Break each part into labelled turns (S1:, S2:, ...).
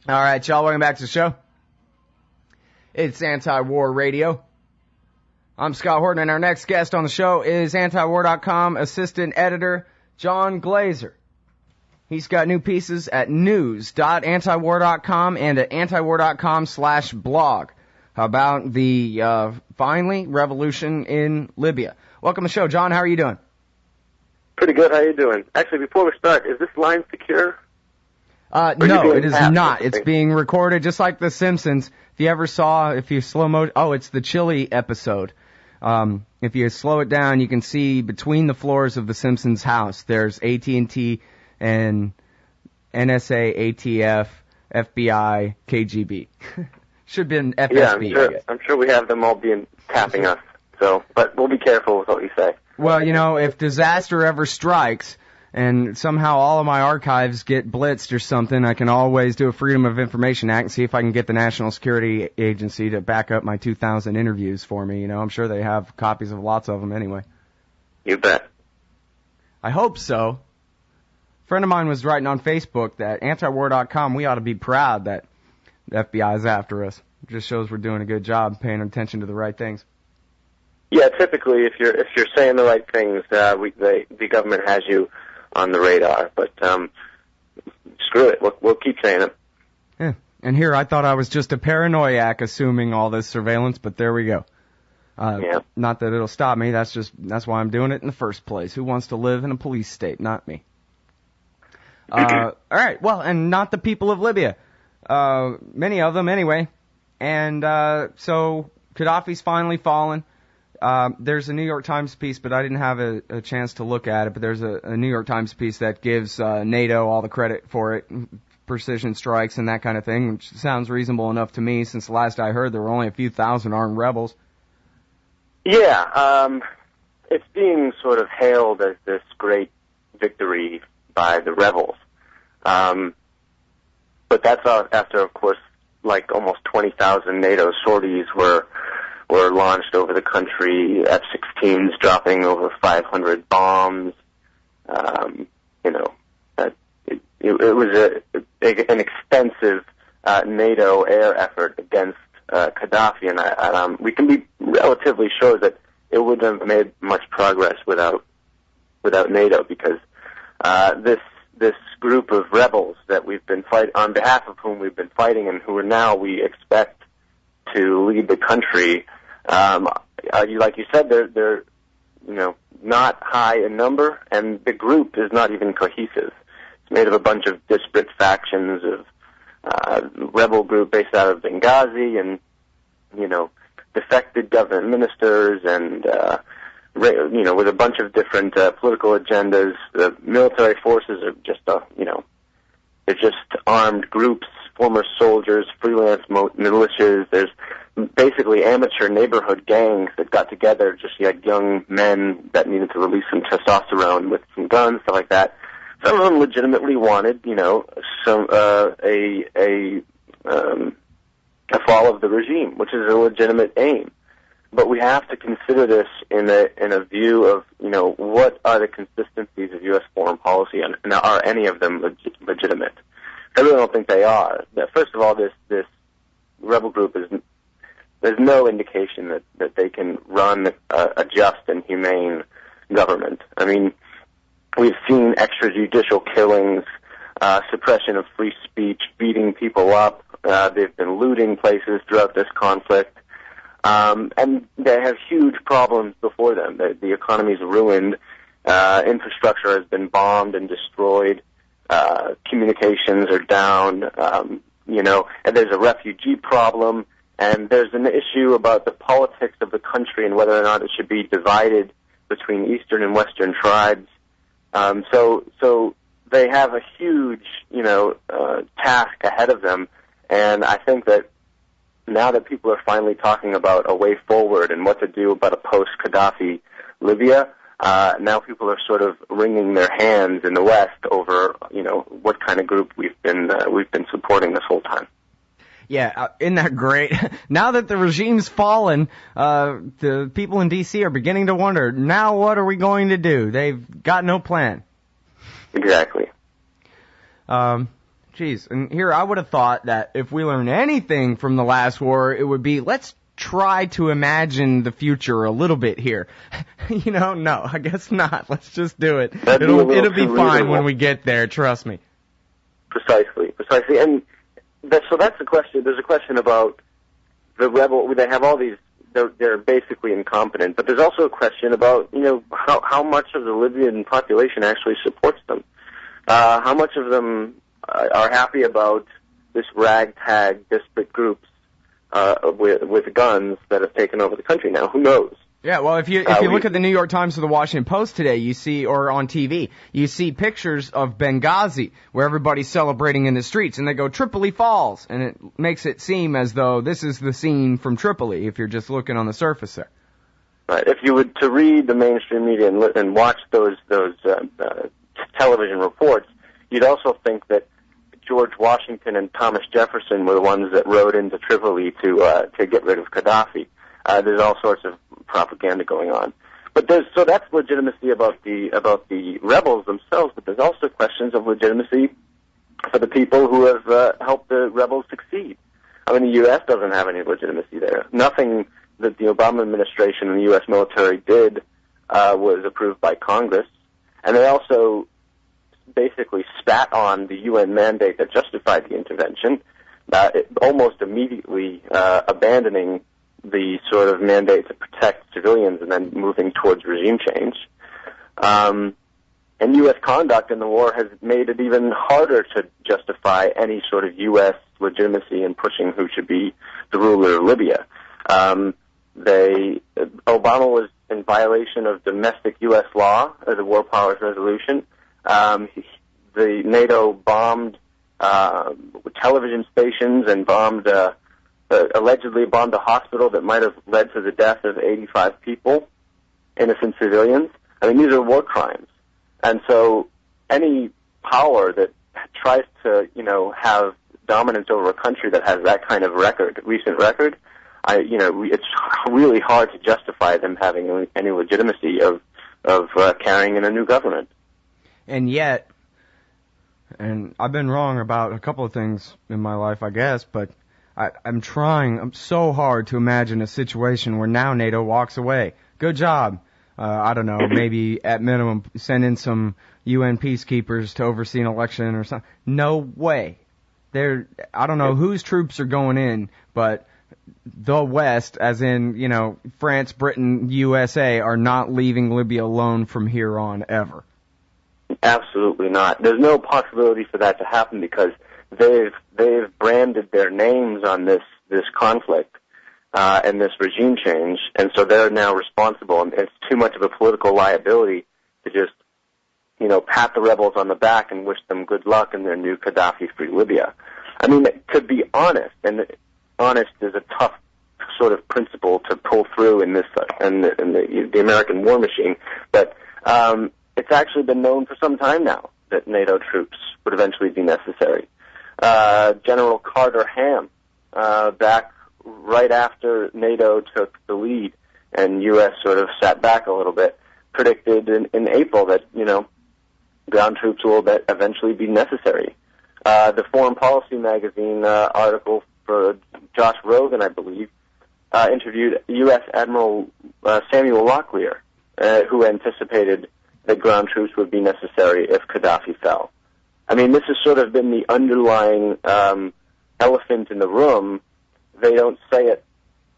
S1: All right, y'all, welcome back to the show. It's Anti-War Radio. I'm Scott Horton, and our next guest on the show is antiwar.com assistant editor John Glaser. He's got new pieces at news.antiwar.com and at antiwar.com/blog about the, finally, revolution in Libya. Welcome to the show, John. How are you doing?
S2: Pretty good. How are you doing? Actually, before we start, is this line secure?
S1: No, it is not. It's being recorded just like The Simpsons. If you ever saw, if you slow mo, it's the Chili episode. If you slow it down, you can see between the floors of The Simpsons house, there's AT&T and NSA, ATF, FBI, KGB. Should have been FSB.
S2: Yeah, I'm sure we have them all tapping us. So, but we'll be careful with what we say.
S1: Well, you know, if disaster ever strikes, and somehow all of my archives get blitzed or something, I can always do a Freedom of Information Act and see if I can get the National Security Agency to back up my 2,000 interviews for me. You know, I'm sure they have copies of lots of them anyway.
S2: You bet.
S1: I hope so. A friend of mine was writing on Facebook that antiwar.com, we ought to be proud that the FBI is after us. It just shows we're doing a good job paying attention to the right things.
S2: Yeah, typically, if you're saying the right things, the government has you on the radar, but screw it, we'll keep saying it.
S1: Yeah. And here I thought I was just a paranoiac assuming all this surveillance, but there we go. Not that it'll stop me, that's why I'm doing it in the first place. Who wants to live in a police state? Not me. All right, well, and not the people of Libya. Many of them anyway. And so Gadhafi's finally fallen. There's a New York Times piece, but I didn't have a chance to look at it, but there's a New York Times piece that gives NATO all the credit for it, precision strikes and that kind of thing, which sounds reasonable enough to me since the last I heard there were only a few thousand armed rebels.
S2: Yeah, it's being sort of hailed as this great victory by the rebels. But that's after, of course, like almost 20,000 NATO sorties were launched over the country, F-16s dropping over 500 bombs. It was an extensive NATO air effort against Gadhafi, and we can be relatively sure that it wouldn't have made much progress without NATO, because this group of rebels that we've been on behalf of whom we've been fighting, and who are now we expect to lead the country. Like you said, they're not high in number, and the group is not even cohesive. It's made of a bunch of disparate factions of rebel group based out of Benghazi, and defected government ministers, and with a bunch of different political agendas. The military forces are just they're just armed groups, former soldiers, freelance militias. There's basically amateur neighborhood gangs that got together, just like young men that needed to release some testosterone with some guns, stuff like that. Some of them legitimately wanted, a fall of the regime, which is a legitimate aim. But we have to consider this in a view of, what are the consistencies of U.S. foreign policy, and are any of them legitimate? I really don't think they are. First of all, this rebel group there's no indication that they can run a just and humane government. I mean, we've seen extrajudicial killings, suppression of free speech, beating people up. They've been looting places throughout this conflict. And they have huge problems before them. The economy's ruined. Infrastructure has been bombed and destroyed. Communications are down. And there's a refugee problem. And there's an issue about the politics of the country and whether or not it should be divided between Eastern and Western tribes. So they have a huge, task ahead of them. And I think that now that people are finally talking about a way forward and what to do about a post-Gadhafi Libya, now people are sort of wringing their hands in the West over, what kind of group we've been supporting this whole time.
S1: Yeah, isn't that great? Now that the regime's fallen, the people in D.C. are beginning to wonder, now what are we going to do? They've got no plan.
S2: Exactly.
S1: Jeez, and here I would have thought that if we learn anything from the last war, it would be, let's try to imagine the future a little bit here. No, I guess not. Let's just do it. It'll be fine when we get there, trust me.
S2: Precisely. And so that's the question. There's a question about the rebel. They have all these, they're basically incompetent, but there's also a question about, how much of the Libyan population actually supports them. How much of them are happy about this ragtag, disparate groups with guns that have taken over the country now? Who knows?
S1: Yeah, well, if you look at the New York Times or the Washington Post today, you see, or on TV, you see pictures of Benghazi, where everybody's celebrating in the streets, and they go, Tripoli falls, and it makes it seem as though this is the scene from Tripoli, if you're just looking on the surface there.
S2: Right. If you were to read the mainstream media and watch those television reports, you'd also think that George Washington and Thomas Jefferson were the ones that rode into Tripoli to get rid of Gadhafi. There's all sorts of propaganda going on, but so that's legitimacy about the rebels themselves. But there's also questions of legitimacy for the people who have helped the rebels succeed. I mean, the U.S. doesn't have any legitimacy there. Nothing that the Obama administration and the U.S. military did was approved by Congress, and they also basically spat on the UN mandate that justified the intervention, almost immediately abandoning the sort of mandate to protect civilians and then moving towards regime change. And U.S. conduct in the war has made it even harder to justify any sort of U.S. legitimacy in pushing who should be the ruler of Libya. Obama was in violation of domestic U.S. law, the War Powers Resolution. The NATO bombed television stations and allegedly bombed a hospital that might have led to the death of 85 people, innocent civilians. I mean, these are war crimes. And so any power that tries to, have dominance over a country that has that kind of recent record, it's really hard to justify them having any legitimacy of carrying in a new government.
S1: And yet, and I've been wrong about a couple of things in my life, I guess, but I'm trying so hard to imagine a situation where now NATO walks away. Good job. I don't know, maybe at minimum send in some UN peacekeepers to oversee an election or something. No way. I don't know whose troops are going in, but the West, as in, France, Britain, USA, are not leaving Libya alone from here on ever.
S2: Absolutely not. There's no possibility for that to happen because they've branded their names on this conflict and this regime change, and so they're now responsible. And it's too much of a political liability to just pat the rebels on the back and wish them good luck in their new Gadhafi-free Libya. I mean, to be honest, and honest is a tough sort of principle to pull through in this in the American war machine, but it's actually been known for some time now that NATO troops would eventually be necessary. General Carter Ham, back right after NATO took the lead and U.S. sort of sat back a little bit, predicted in April that, ground troops will eventually be necessary. The Foreign Policy magazine article for Josh Rogan, I believe, interviewed U.S. Admiral Samuel Locklear, who anticipated that ground troops would be necessary if Gadhafi fell. I mean, this has sort of been the underlying elephant in the room. They don't say it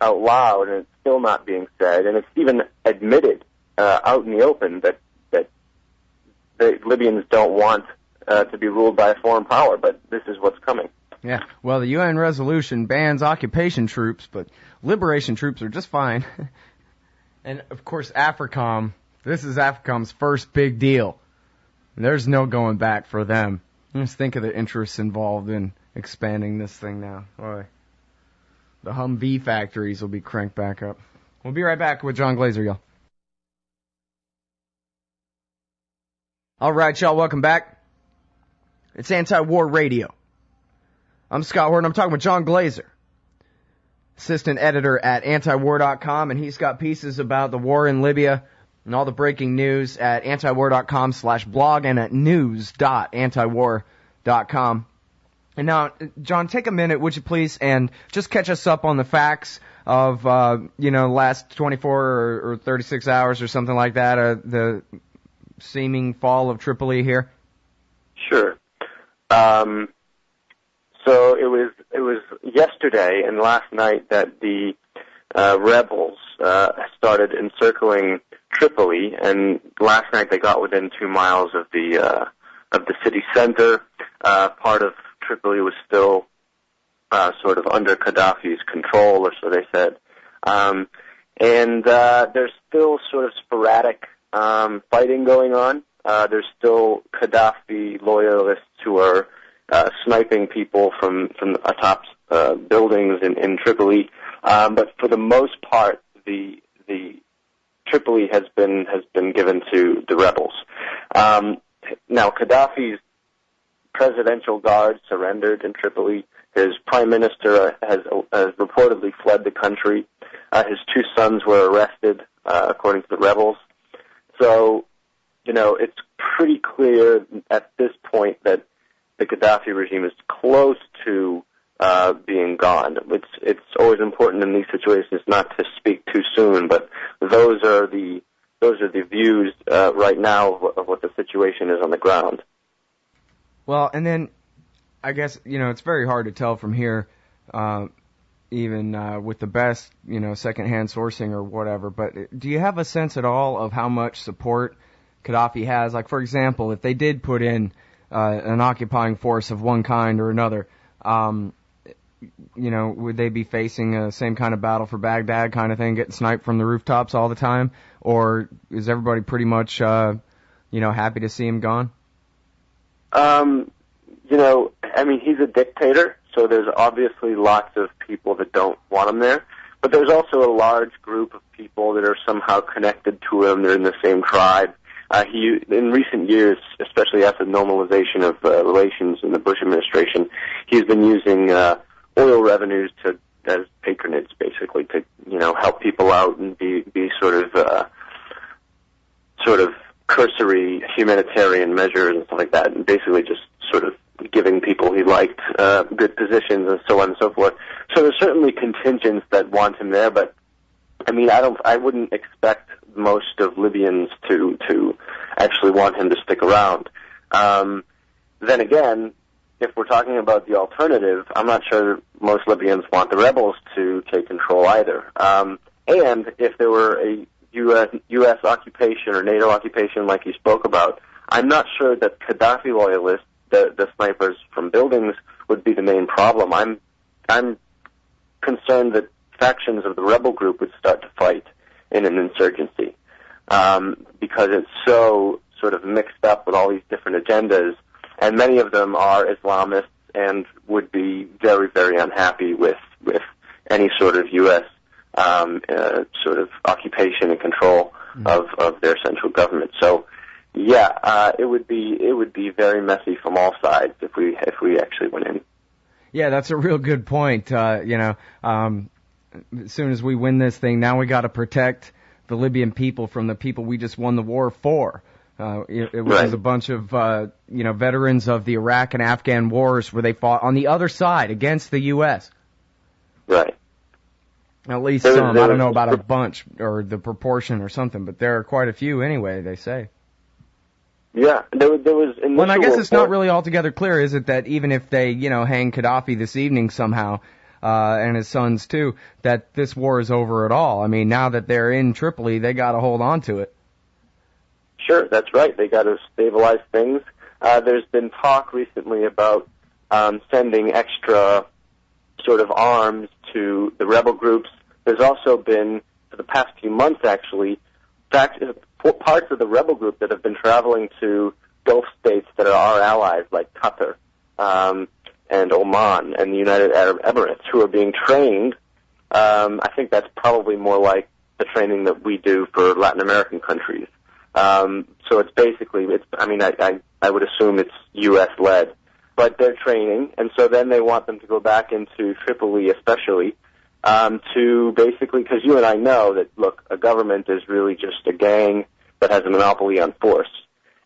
S2: out loud, and it's still not being said, and it's even admitted out in the open that the Libyans don't want to be ruled by a foreign power, but this is what's coming.
S1: Yeah, well, the UN resolution bans occupation troops, but liberation troops are just fine. And, of course, AFRICOM. This is AFRICOM's first big deal. There's no going back for them. Just think of the interests involved in expanding this thing now. Boy, the Humvee factories will be cranked back up. We'll be right back with John Glaser, y'all. All right, y'all, welcome back. It's Anti-War Radio. I'm Scott Horton. I'm talking with John Glaser, assistant editor at antiwar.com, and he's got pieces about the war in Libya and all the breaking news at antiwar.com/blog and at news.antiwar.com. And now, John, take a minute, would you please, and just catch us up on the facts of, last 24 or 36 hours or something like that, the seeming fall of Tripoli here?
S2: Sure. So it was yesterday and last night that the rebels started encircling Tripoli, and last night they got within 2 miles of the city center. Part of Tripoli was still sort of under Gadhafi's control, or so they said. And there's still sort of sporadic fighting going on. There's still Gadhafi loyalists who are sniping people from atop buildings in Tripoli. But for the most part, the Tripoli has been given to the rebels. Now, Gadhafi's presidential guard surrendered in Tripoli. His prime minister has reportedly fled the country. His 2 sons were arrested, according to the rebels. So, it's pretty clear at this point that the Gadhafi regime is close to being gone. It's always important in these situations not to speak too soon, but those are the views right now of what the situation is on the ground.
S1: Well, and then I guess it's very hard to tell from here, even with the best secondhand sourcing or whatever. But do you have a sense at all of how much support Gadhafi has? Like, for example, if they did put in an occupying force of one kind or another, would they be facing the same kind of battle for Baghdad kind of thing, getting sniped from the rooftops all the time? Or is everybody pretty much, happy to see him gone?
S2: He's a dictator, so there's obviously lots of people that don't want him there. But there's also a large group of people that are somehow connected to him. They're in the same tribe. In recent years, especially after normalization of relations in the Bush administration, he's been using oil revenues as patronage, basically, to help people out and be sort of cursory humanitarian measures and stuff like that, and basically just sort of giving people he liked good positions and so on and so forth. So there's certainly contingents that want him there, but I wouldn't expect most of Libyans to actually want him to stick around. Then again, if we're talking about the alternative, I'm not sure most Libyans want the rebels to take control either. And if there were a U.S. occupation or NATO occupation like you spoke about, I'm not sure that Gadhafi loyalists, the snipers from buildings, would be the main problem. I'm concerned that factions of the rebel group would start to fight in an insurgency, because it's so sort of mixed up with all these different agendas, and many of them are Islamists and would be very, very unhappy with any sort of U.S. Sort of occupation and control of their central government. So, it would be very messy from all sides if we actually went in.
S1: Yeah, that's a real good point. As soon as we win this thing, now we got to protect the Libyan people from the people we just won the war for. It was
S2: right.
S1: A bunch of veterans of the Iraq and Afghan wars where they fought on the other side against the U.S.
S2: Right.
S1: At least some. I don't know about a bunch or the proportion or something, but there are quite a few anyway, they say.
S2: Yeah, there was.
S1: Well, I guess it's not really altogether clear, is it, that even if they, hang Gadhafi this evening somehow, and his sons too, that this war is over at all. I mean, now that they're in Tripoli, they got to hold on to it.
S2: Sure, that's right. They got to stabilize things. There's been talk recently about sending extra sort of arms to the rebel groups. There's also been, for the past few months actually, parts of the rebel group that have been traveling to Gulf states that are our allies, like Qatar and Oman and the United Arab Emirates, who are being trained. I think that's probably more like the training that we do for Latin American countries. So it's basically, I would assume it's U.S.-led. But they're training, and so then they want them to go back into Tripoli especially, to basically, because you and I know that, look, a government is really just a gang that has a monopoly on force.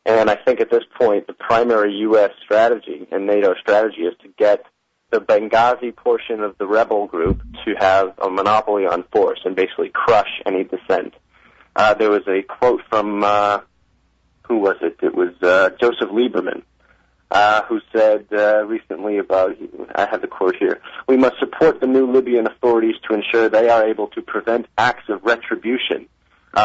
S2: And I think at this point, the primary U.S. strategy and NATO strategy is to get the Benghazi portion of the rebel group to have a monopoly on force and basically crush any dissent. There was a quote from, who was it? It was Joseph Lieberman, who said recently about, I have the quote here, "We must support the new Libyan authorities to ensure they are able to prevent acts of retribution,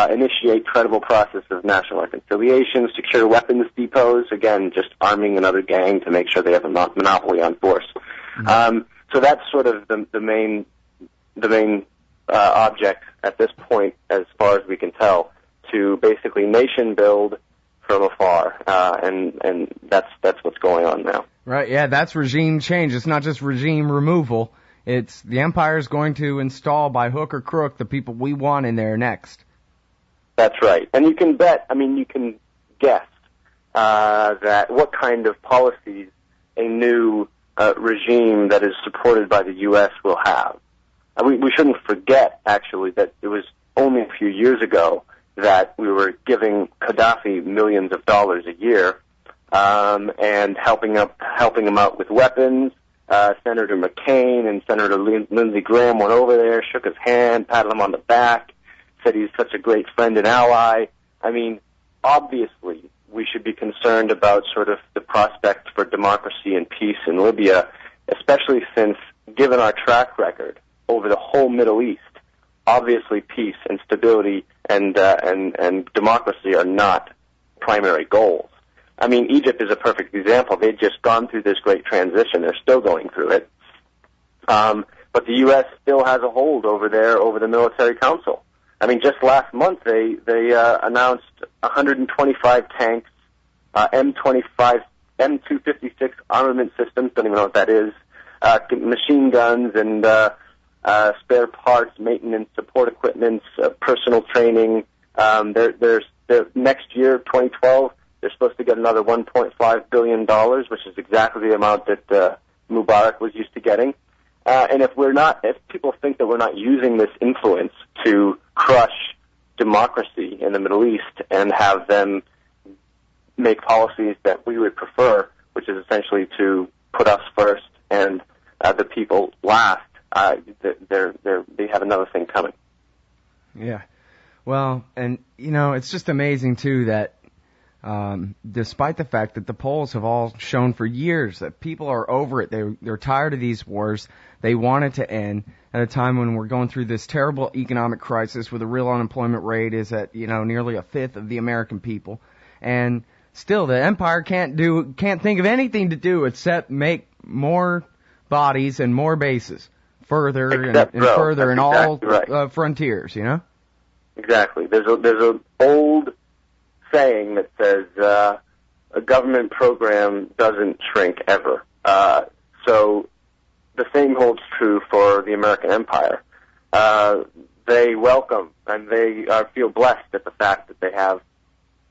S2: initiate credible process of national reconciliation, secure weapons depots," again, just arming another gang to make sure they have a monopoly on force. Mm-hmm. So that's sort of the main object at this point, as far as we can tell, to basically nation build from afar, and that's what's going on now.
S1: Right, yeah, that's regime change. It's not just regime removal. It's the empire is going to install by hook or crook the people we want in there next.
S2: That's right. And you can bet, you can guess that what kind of policies a new regime that is supported by the U.S. will have. We shouldn't forget, actually, that it was only a few years ago that we were giving Gadhafi millions of dollars a year and helping him out with weapons. Senator McCain and Senator Lindsey Graham went over there, shook his hand, patted him on the back, said he's such a great friend and ally. Obviously, we should be concerned about sort of the prospect for democracy and peace in Libya, especially since, given our track record over the whole Middle East, obviously peace and stability and democracy are not primary goals. Egypt is a perfect example. They've just gone through this great transition. They're still going through it. But the U.S. still has a hold over there, over the military council. Just last month they announced 125 tanks, M256 armament systems, don't even know what that is, machine guns and spare parts, maintenance, support equipment, personal training. There's next year, 2012, they're supposed to get another $1.5 billion, which is exactly the amount that Mubarak was used to getting. And if people think that we're not using this influence to crush democracy in the Middle East and have them make policies that we would prefer, which is essentially to put us first and the people last, they have another thing coming.
S1: Yeah. Well, and, it's just amazing, too, that despite the fact that the polls have all shown for years that people are over it, they're tired of these wars, they want it to end at a time when we're going through this terrible economic crisis where the real unemployment rate is at, nearly a fifth of the American people. And still, the empire can't think of anything to do except make more bodies and more bases further and further in all frontiers,
S2: Exactly. There's an old saying that says a government program doesn't shrink ever. So the same holds true for the American empire. They welcome and they feel blessed at the fact that they have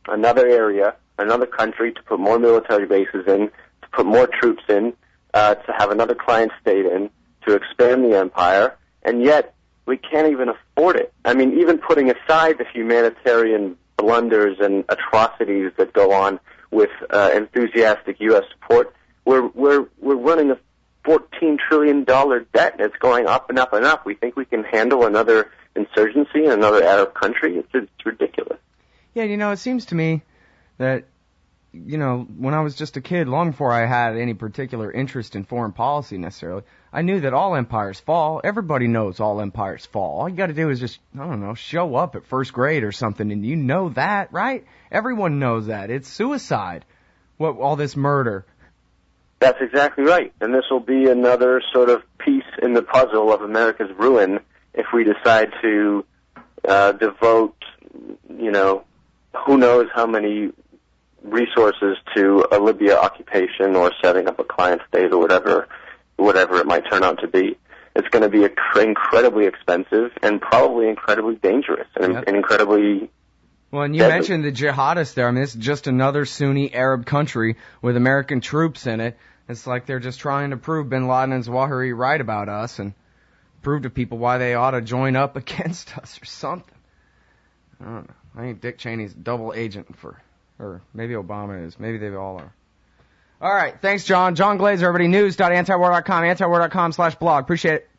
S2: another area, another country to put more military bases in, to put more troops in, to have another client state in, to expand the empire, and yet we can't even afford it. Even putting aside the humanitarian blunders and atrocities that go on with enthusiastic U.S. support, we're running a $14 trillion debt, and it's going up and up and up. We think we can handle another insurgency in another Arab country? It's ridiculous.
S1: Yeah, it seems to me that, when I was just a kid, long before I had any particular interest in foreign policy necessarily, I knew that all empires fall. Everybody knows all empires fall. All you got to do is just, show up at first grade or something, and you know that, right? Everyone knows that. It's suicide, all this murder.
S2: That's exactly right. And this will be another sort of piece in the puzzle of America's ruin if we decide to devote, who knows how many resources to a Libya occupation or setting up a client state or whatever it might turn out to be. It's going to be incredibly expensive and probably incredibly dangerous and incredibly
S1: Well, and you mentioned the jihadists there. It's just another Sunni Arab country with American troops in it. It's like they're just trying to prove bin Laden and Zawahiri right about us and prove to people why they ought to join up against us or something. I don't know. I think Dick Cheney's a double agent for Or maybe Obama is. Maybe they all are. All right. Thanks, John. John Glaser, everybody. News.antiwar.com, antiwar.com/blog. Appreciate it.